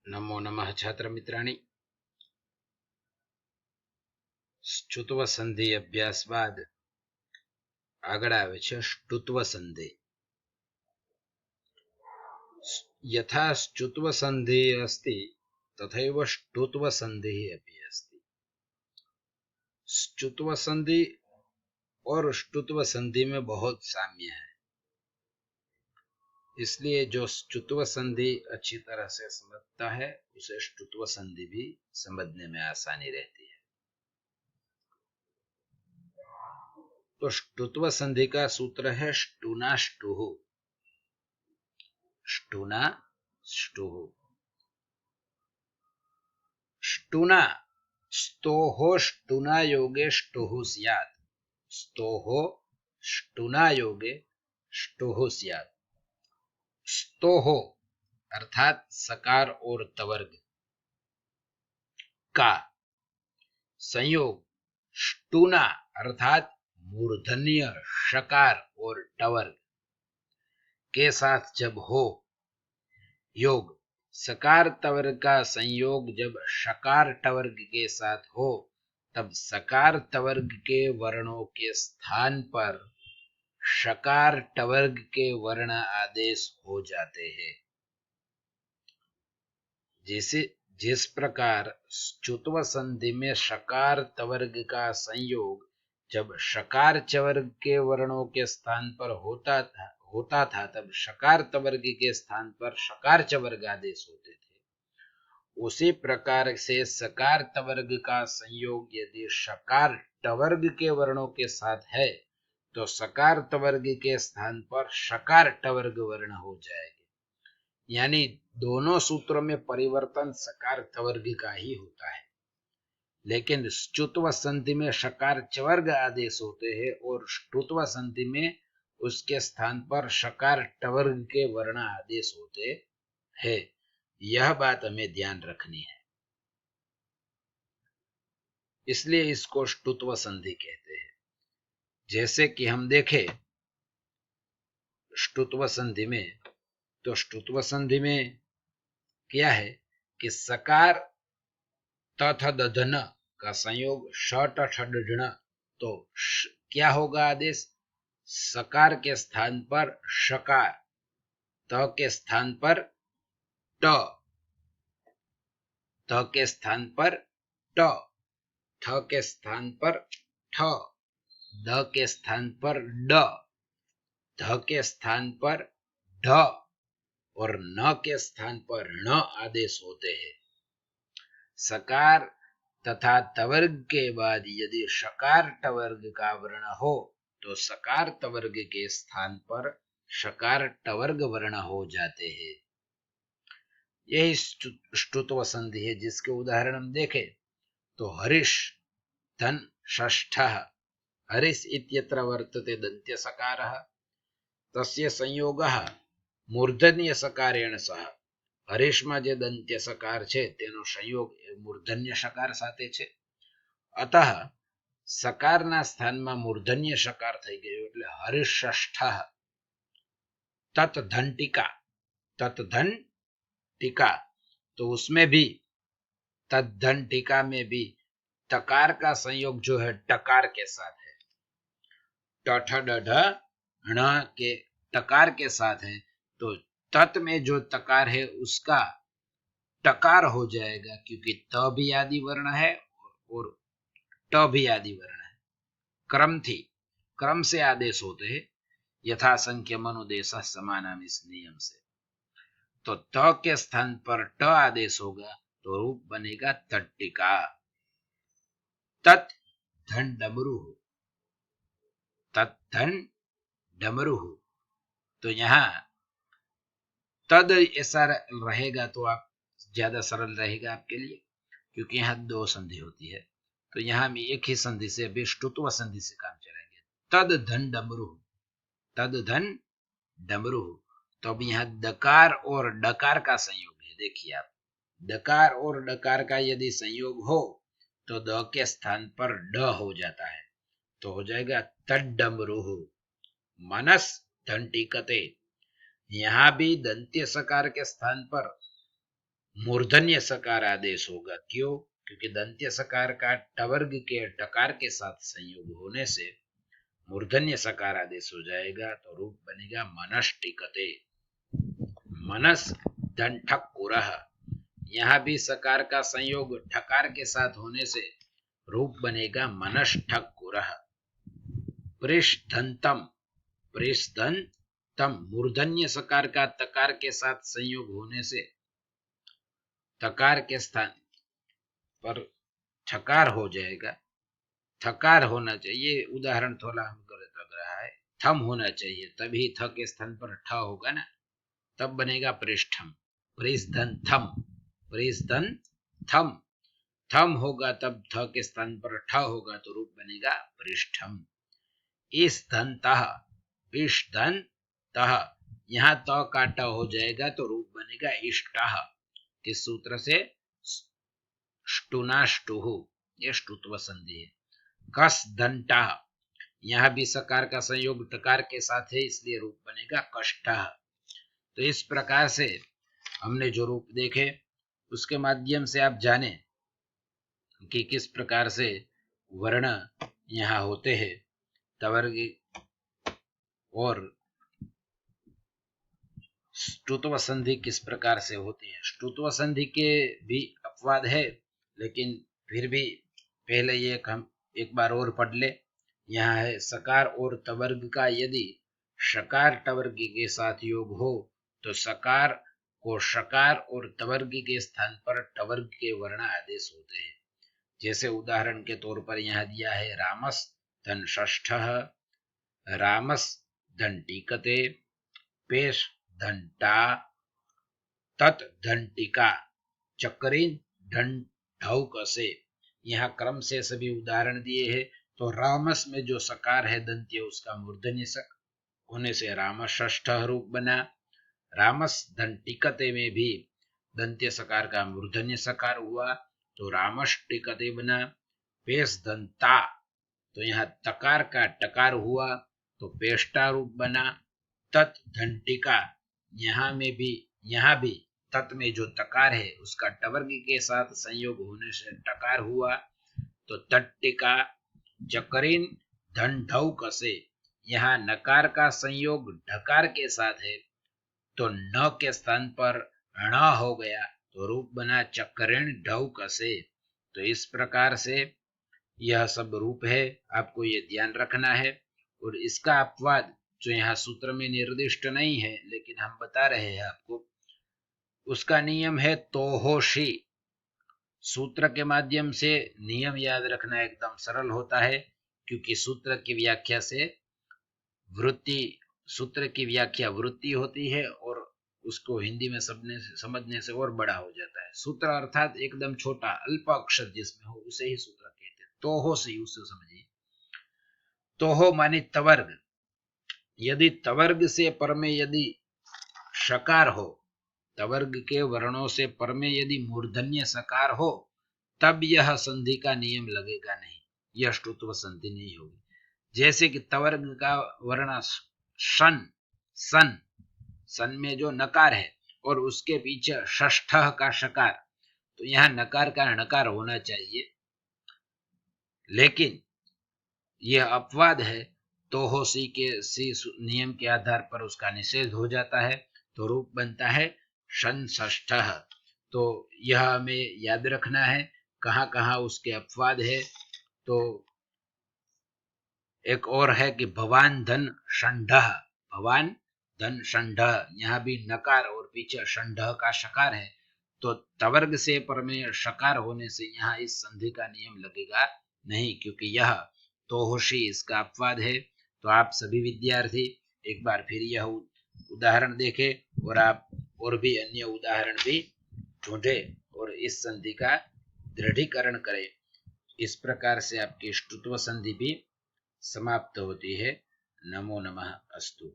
नमो नमः छात्रमित्राणि। ष्टुत्व संधि अभ्यास बाद આગળ આવે છે ષ્ટુત્વ સંધિ। यथा ष्टुत्व संधि अस्ति तथैव ष्टुत्व संधि अपि अस्ति। ष्टुत्व संधि और ष्टुत्व संधि में बहुत साम्य है, इसलिए जो ष्टुत्व संधि अच्छी तरह से समझता है उसे ष्टुत्व संधि भी समझने में आसानी रहती है। तो ष्टुत्व संधि का सूत्र है ष्टुना ष्टुः। ष्टुना ष्टुः। ष्टुना स्तोः ष्टुना योगे ष्टुः स्यात्। स्तोः ष्टुना योगे ष्टुः स्यात्। स्तोः अर्थात सकार और तवर्ग का संयोग ष्टुना अर्थात मूर्धन्य षकार और टवर्ग के साथ जब हो, योग सकार तवर्ग का संयोग जब षकार टवर्ग के साथ हो, तब सकार तवर्ग के वर्णों के स्थान पर षकार टवर्ग के वर्ण आदेश हो जाते हैं। जिस प्रकार ष्टुत्व संधि में षकार तवर्ग का संयोग जब षकार चवर्ग के वर्णों के स्थान पर होता था तब षकार तवर्ग के स्थान पर षकार चवर्ग आदेश होते थे, उसी प्रकार से सकार तवर्ग का संयोग यदि षकार टवर्ग के वर्णों के साथ है तो सकार तवर्ग के स्थान पर षकार टवर्ग वर्ण हो जाएंगे। यानी दोनों सूत्रों में परिवर्तन सकार तवर्ग का ही होता है, लेकिन ष्टुत्व संधि में षकार चवर्ग आदेश होते हैं और ष्टुत्व संधि में उसके स्थान पर षकार टवर्ग के वर्ण आदेश होते हैं। यह बात हमें ध्यान रखनी है, इसलिए इसको ष्टुत्व संधि कहते हैं। जैसे कि हम देखें ष्टुत्व संधि में, तो ष्टुत्व संधि में क्या है कि सकार तथ दधन का संयोग षट ठडढण, तो क्या होगा आदेश? सकार के स्थान पर षकार, त के स्थान पर ट, त के स्थान पर ट, ठ के स्थान पर ठ, द के स्थान पर ड, ध के स्थान पर ढ और न के स्थान पर ण आदेश होते हैं। सकार तथा तवर्ग के बाद यदि षकार टवर्ग का वर्ण हो तो सकार तवर्ग के स्थान पर षकार टवर्ग वर्ण हो जाते हैं। यही ष्टुत्व संधि है, जिसके उदाहरण हम देखें तो हरिश धन षष्ठः, हरिश इत्यत्र वर्तते दन्त्य सकारः, तस्य संयोगः मूर्धन्य सकारेण सह। हरीशમાં જે દંત્ય સકાર છે તેનો સંયોગ મૂર્ધન્ય સકાર સાથે છે, અતઃ સકારના સ્થાનમાં મૂર્ધન્ય સકાર થઈ ગયો એટલે હરિષષ્ઠ। तत्धन टीका, तत्धन टीका, तो उसमें भी तत्धन टीका में भी तकार का संयोग जो है टकार के साथ है, टठ डढ ण के टकार के साथ है, तो तत् में जो तकार है उसका टकार हो जाएगा, क्योंकि त भी आदि वर्ण है और ट भी आदि वर्ण है। क्रम से आदेश होते हैं, यथा संख्य मनुदेश समानाम, इस नियम से। तो त के स्थान पर ट आदेश होगा तो रूप बनेगा तट्टिका। तत् धन डमरू, तत् धन डमरू, तो यहां तद ऐसा रहेगा तो आप ज्यादा सरल रहेगा आपके लिए, क्योंकि यहाँ दो संधि होती है। तो यहाँ में एक ही संधि से अभी ष्टुत्व संधि से काम चलेंगे। तद धन डमरू, तद धन डमरू, तो अब यहाँ दकार और डकार का संयोग है। देखिए आप, दकार और डकार का यदि संयोग हो तो द के स्थान पर ड हो जाता है, तो हो जाएगा तड डमरू। मनस धन टीकते, यहां भी दंत्य सकार के स्थान पर मूर्धन्य सकार आदेश होगा। क्यों? क्योंकि दंत्य सकार का टवर्ग के टकार के साथ संयोग होने से मूर्धन्य सकार आदेश हो जाएगा, तो रूप बनेगा मनष्टिकते। मनस धन ठक्कुरः, यहां भी सकार का संयोग ठकार के साथ होने से रूप बनेगा मनष्ठक्कुरः। प्रेषधंतम, प्रेषधंतम, मूर्धन्य सकार का तकार के साथ संयोग होने से तकार के स्थान पर ठकार हो जाएगा। थकार होना चाहिए, उदाहरण थोड़ा हम गलत लग रहा है, थम होना चाहिए, तभी थ के स्थान पर ठ होगा ना, तब बनेगा पृष्ठम। प्रेषधन थम, प्रेषधन थम, थम होगा तब थ के स्थान पर ठ होगा, तो रूप बनेगा पृष्ठम। इस धन तह, इस धन तह, यहां त का ट हो जाएगा, तो रूप बनेगा इष्टः। किस सूत्र से? ष्टुनाष्टुः, ये ष्टुत्व संधि है। कस दंटा, यहां भी सकार का संयोग टकार के साथ है, इसलिए रूप बनेगा कष्टः। तो इस प्रकार से हमने जो रूप देखे उसके माध्यम से आप जाने कि किस प्रकार से वर्ण यहाँ होते हैं, तवर्ग और ष्टुत्व संधि किस प्रकार से होती है। ष्टुत्व संधि के भी अपवाद है, लेकिन फिर भी पहले ये हम एक बार और पढ़ ले। यहाँ है सकार और तवर्ग का यदि शकार टवर्ग के साथ योग हो, तो सकार को शकार और तवर्ग के स्थान पर टवर्ग के वर्ण आदेश होते हैं। जैसे उदाहरण के तौर पर यहाँ दिया है रामस धन षष्ठः, रामस धन टीकते, पेश धन टा, तत् धन टीका, चक्रिन धन ढौक से। यहाँ क्रम से सभी उदाहरण दिए हैं। तो रामस में जो सकार है दंत्य, उसका मूर्धन्य सक होने से रामस षष्ठ रूप बना। रामस धन टिकते में भी दंत्य सकार का मूर्धन्य सकार हुआ, तो रामस टिकते बना। पेश दंता, तो यहाँ तकार का टकार हुआ, तो पेष्टा रूप बना। तत् धंटिका, यहाँ भी तत् में जो तकार है उसका टवर्ग के साथ संयोग होने से टकार हुआ, तो तट्टिका। चकरिन धन ढौक से, यहाँ नकार का संयोग ढकार के साथ है, तो न के स्थान पर ण हो गया, तो रूप बना चक्रिन ढौक से। तो इस प्रकार से यह सब रूप है, आपको ये ध्यान रखना है। और इसका अपवाद जो यहाँ सूत्र में निर्दिष्ट नहीं है, लेकिन हम बता रहे हैं आपको, उसका नियम है तोहोशी। सूत्र के माध्यम से नियम याद रखना एकदम सरल होता है, क्योंकि सूत्र की व्याख्या से वृत्ति, सूत्र की व्याख्या वृत्ति होती है और उसको हिंदी में समझने से और बड़ा हो जाता है। सूत्र अर्थात एकदम छोटा अल्प अक्षर जिसमें हो उसे ही सूत्र कहते हैं। तोहो से उसे समझिए। तोहो माने तवर्ग, यदि तवर्ग से पर में यदि शकार हो, तवर्ग के वर्णों से पर में यदि मूर्धन्य सकार हो, तब यह संधि का नियम लगेगा नहीं, यह ष्टुत्व संधि नहीं होगी। जैसे कि तवर्ग का वर्ण शन, सन, सन में जो नकार है और उसके पीछे षष्ठ का शकार, तो यहाँ नकार का नकार होना चाहिए, लेकिन यह अपवाद है। तो हो सी के सी नियम के आधार पर उसका निषेध हो जाता है, तो रूप बनता है शन षष्ठ। तो यह हमें याद रखना है कहाँ कहाँ उसके अपवाद है। तो एक और है कि भवान धन षंढ, भवान धन षंढ, यहाँ भी नकार और पीछे षंढ का शकार है, तो तवर्ग से पर में शकार होने से यहाँ इस संधि का नियम लगेगा नहीं, क्योंकि यह तोहोशी इसका अपवाद है। तो आप सभी विद्यार्थी एक बार फिर यह उदाहरण देखें और आप और भी अन्य उदाहरण भी ढूंढे और इस संधि का दृढ़ीकरण करें। इस प्रकार से आपकी ष्टुत्व संधि भी समाप्त होती है। नमो नमः अस्तु।